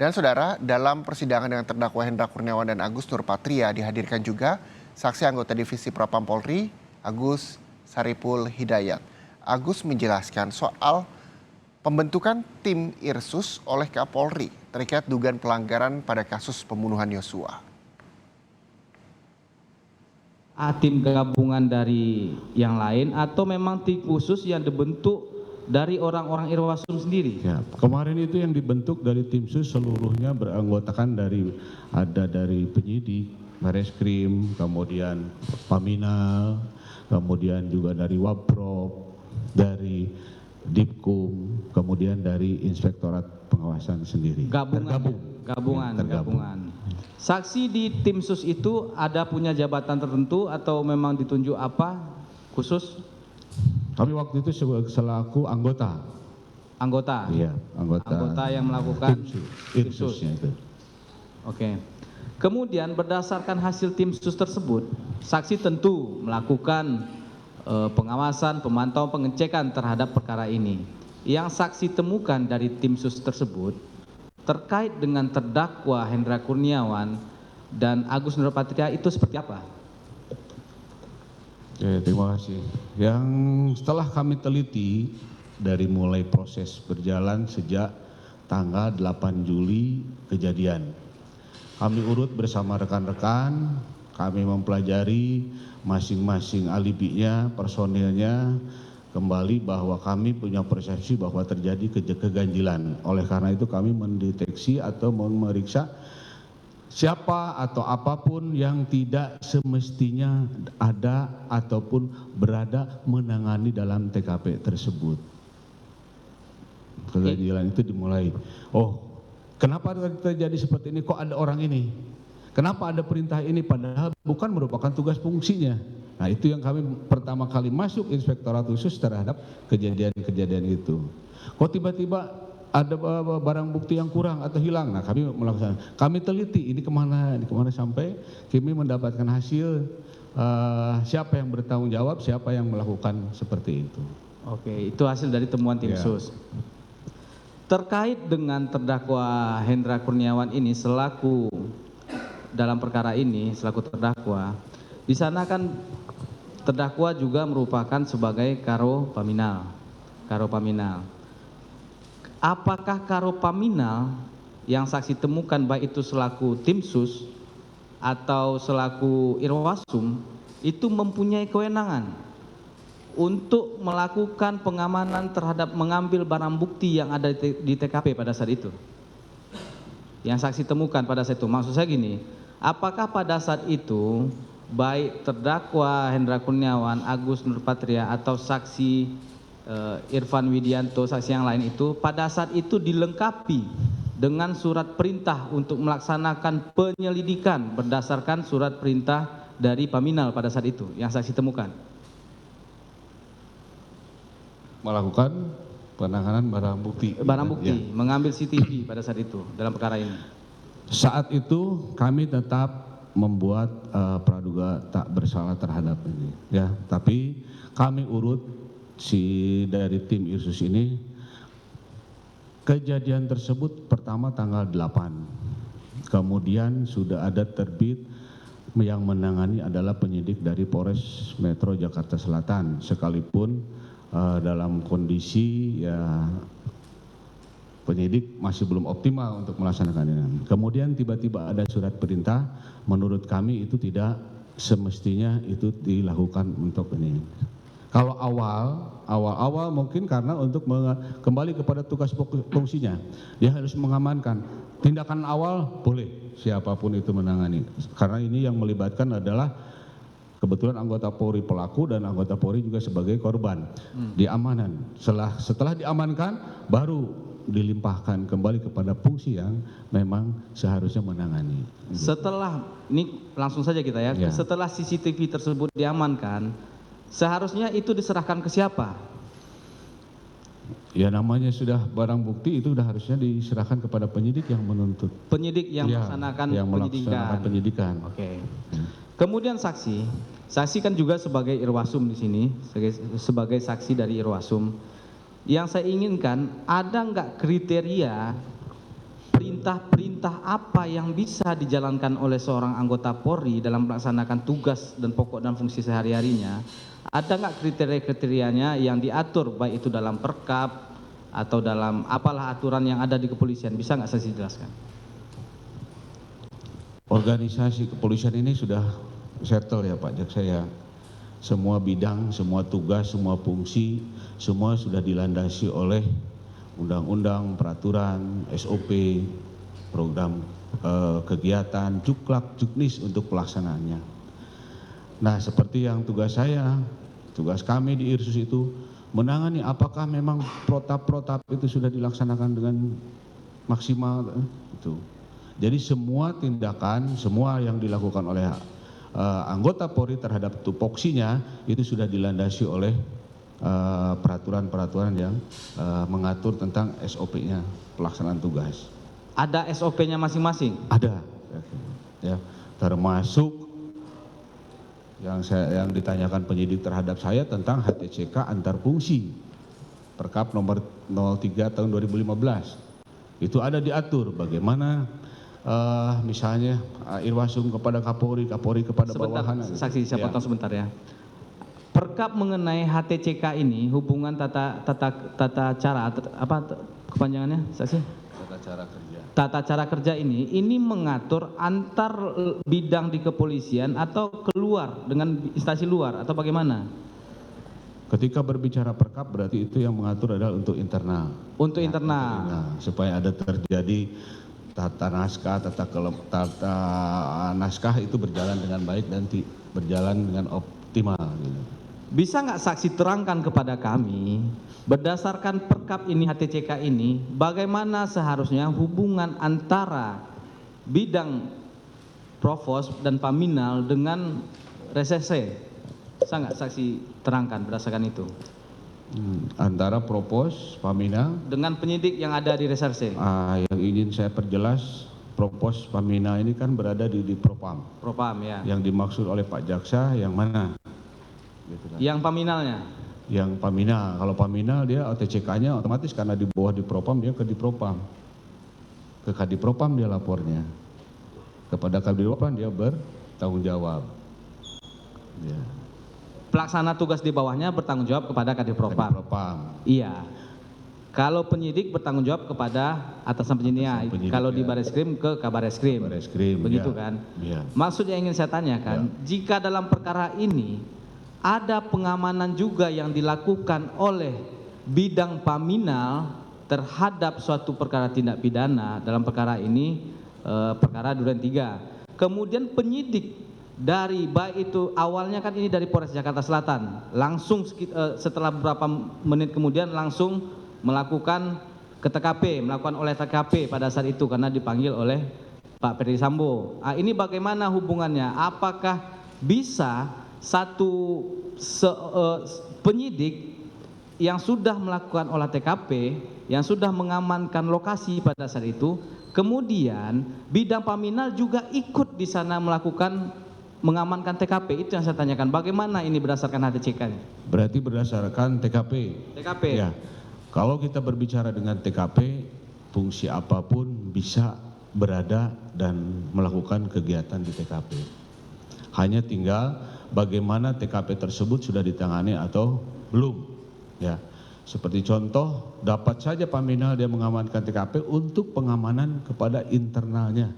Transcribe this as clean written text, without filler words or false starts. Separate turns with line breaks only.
Dan saudara, dalam persidangan dengan terdakwa Hendra Kurniawan dan Agus Nurpatria dihadirkan juga saksi anggota Divisi Propam Polri, Agus Saripul Hidayat. Agus menjelaskan soal pembentukan tim Irsus oleh Kapolri terkait dugaan pelanggaran pada kasus pembunuhan Yosua.
Tim gabungan dari yang lain atau memang tim khusus yang dibentuk dari orang-orang Irwasum sendiri?
Ya, kemarin itu yang dibentuk dari tim sus seluruhnya beranggotakan dari penyidik, Bareskrim, kemudian Paminal, kemudian juga dari Wapprop, dari Dipkum, kemudian dari Inspektorat Pengawasan sendiri.
Gabungan. Saksi di tim sus itu ada punya jabatan tertentu atau memang ditunjuk apa khusus?
Kami waktu itu selaku anggota.
Anggota?
Iya,
anggota yang melakukan
tim susnya itu.
Oke. Kemudian berdasarkan hasil tim sus tersebut, saksi tentu melakukan pengawasan, pemantauan, pengecekan terhadap perkara ini. Yang saksi temukan dari tim sus tersebut terkait dengan terdakwa Hendra Kurniawan dan Agus Nurpatria itu seperti apa?
Oke, terima kasih. Yang setelah kami teliti dari mulai proses berjalan sejak tanggal 8 Juli kejadian. Kami urut bersama rekan-rekan, kami mempelajari masing-masing alibinya, personilnya, kembali bahwa kami punya persepsi bahwa terjadi keganjilan. Oleh karena itu kami mendeteksi atau memeriksa siapa atau apapun yang tidak semestinya ada ataupun berada menangani dalam TKP tersebut. Keganjilan itu dimulai. Oh, kenapa terjadi seperti ini? Kok ada orang ini? Kenapa ada perintah ini? Padahal bukan merupakan tugas fungsinya. Nah, itu yang kami pertama kali masuk Inspektorat Khusus terhadap kejadian-kejadian itu. Kok tiba-tiba ada barang bukti yang kurang atau hilang? Nah, kami melakukan, kami teliti ini kemana sampai kami mendapatkan hasil siapa yang bertanggung jawab, siapa yang melakukan seperti itu.
Oke, itu hasil dari temuan tim sus. Terkait dengan terdakwa Hendra Kurniawan ini selaku dalam perkara ini selaku terdakwa, di sana kan terdakwa juga merupakan sebagai Karo Paminal. Apakah Karo Paminal yang saksi temukan baik itu selaku tim sus atau selaku Irwasum itu mempunyai kewenangan untuk melakukan pengamanan terhadap mengambil barang bukti yang ada di TKP pada saat itu? Yang saksi temukan pada saat itu, maksud saya gini, apakah pada saat itu baik terdakwa Hendra Kurniawan, Agus Nurpatria atau saksi Irfan Widianto, saksi yang lain itu pada saat itu dilengkapi dengan surat perintah untuk melaksanakan penyelidikan berdasarkan surat perintah dari Paminal pada saat itu yang saksi temukan?
Melakukan penanganan barang bukti.
Mengambil CCTV pada saat itu dalam perkara ini.
Saat itu kami tetap membuat praduga tak bersalah terhadap ini, ya. Tapi kami urut dari tim Irsus ini, kejadian tersebut pertama tanggal 8, kemudian sudah ada terbit yang menangani adalah penyidik dari Polres Metro Jakarta Selatan, sekalipun dalam kondisi ya penyidik masih belum optimal untuk melaksanakan ini. Kemudian tiba-tiba ada surat perintah, menurut kami itu tidak semestinya itu dilakukan untuk ini. Kalau awal mungkin karena untuk kembali kepada tugas fungsinya, dia harus mengamankan. Tindakan awal boleh siapapun itu menangani. Karena ini yang melibatkan adalah kebetulan anggota Polri pelaku dan anggota Polri juga sebagai korban. Diamankan. Setelah diamankan baru dilimpahkan kembali kepada fungsi yang memang seharusnya menangani.
Setelah ini langsung saja kita ya. Setelah CCTV tersebut diamankan, seharusnya itu diserahkan ke siapa?
Ya namanya sudah barang bukti itu sudah harusnya diserahkan kepada penyidik yang menuntut.
Penyidik yang melaksanakan
penyidikan.
Oke. Kemudian saksi kan juga sebagai Irwasum di sini, sebagai saksi dari Irwasum. Yang saya inginkan ada nggak kriteria perintah perintah-perintah apa yang bisa dijalankan oleh seorang anggota Polri dalam melaksanakan tugas dan pokok dan fungsi sehari-harinya, ada nggak kriteria-kriterianya yang diatur baik itu dalam perkap atau dalam apalah aturan yang ada di kepolisian? Bisa nggak saksi jelaskan?
Organisasi kepolisian ini sudah settle ya Pak Jaksa ya. Semua bidang, semua tugas, semua fungsi, semua sudah dilandasi oleh undang-undang, peraturan, SOP, program kegiatan, juklak, juknis untuk pelaksanaannya. Nah, seperti yang tugas saya, tugas kami di Irsus itu menangani apakah memang protap-protap itu sudah dilaksanakan dengan maksimal itu. Jadi semua tindakan, semua yang dilakukan oleh anggota Polri terhadap tupoksinya itu sudah dilandasi oleh peraturan-peraturan yang mengatur tentang SOP-nya pelaksanaan tugas.
Ada SOP-nya masing-masing?
Ada, ya, termasuk yang ditanyakan penyidik terhadap saya tentang HTCK antar fungsi Perkap nomor 03 tahun 2015. Itu ada diatur bagaimana misalnya Irwasum kepada Kapolri, Kapolri kepada bawahan.
Saksi saya potong sebentar ya. Perkap mengenai HTCK ini hubungan tata cara apa kepanjangannya saksi?
Tata cara kerja.
Tata cara kerja ini mengatur antar bidang di kepolisian atau keluar dengan instansi luar atau bagaimana?
Ketika berbicara perkap berarti itu yang mengatur adalah untuk internal.
Untuk internal.
Nah, supaya ada terjadi tata naskah itu berjalan dengan baik dan berjalan dengan optimal. Gitu.
Bisa nggak saksi terangkan kepada kami berdasarkan perkap ini HTCK ini bagaimana seharusnya hubungan antara bidang provos dan paminal dengan reserse? Bisa nggak saksi terangkan berdasarkan itu?
Antara propos, paminal
dengan penyidik yang ada di reserse.
Yang ingin saya perjelas, propos paminal ini kan berada di Propam.
Propam ya.
Yang dimaksud oleh Pak Jaksa yang mana? Gitu kan.
Yang paminalnya.
Yang paminal. Kalau paminal dia OTCK-nya otomatis karena di bawah di Propam dia ke Dipropam. Ke Kadipropam dia lapornya. Kepada Kadipropam dia bertanggung jawab. Ya.
Pelaksana tugas di bawahnya bertanggung jawab kepada Kadipropam. Iya. Kalau penyidik bertanggung jawab kepada atasan penyidiknya. Kalau di Bareskrim ke Kabareskrim. Begitu ya. Kan? Ya. Maksud yang ingin saya tanyakan, jika dalam perkara ini ada pengamanan juga yang dilakukan oleh bidang paminal terhadap suatu perkara tindak pidana dalam perkara ini, perkara Duren 3. Kemudian penyidik dari baik itu awalnya kan ini dari Polres Jakarta Selatan langsung setelah beberapa menit kemudian langsung melakukan ke TKP, melakukan oleh TKP pada saat itu karena dipanggil oleh Pak Ferdi Sambo. Ini bagaimana hubungannya? Apakah bisa satu penyidik yang sudah melakukan olah TKP, yang sudah mengamankan lokasi pada saat itu, kemudian bidang paminal juga ikut di sana mengamankan TKP? Itu yang saya tanyakan. Bagaimana ini berdasarkan HTCK-nya?
Berarti berdasarkan TKP.
TKP.
Ya. Kalau kita berbicara dengan TKP, fungsi apapun bisa berada dan melakukan kegiatan di TKP. Hanya tinggal bagaimana TKP tersebut sudah ditangani atau belum. Ya. Seperti contoh, dapat saja paminal dia mengamankan TKP untuk pengamanan kepada internalnya.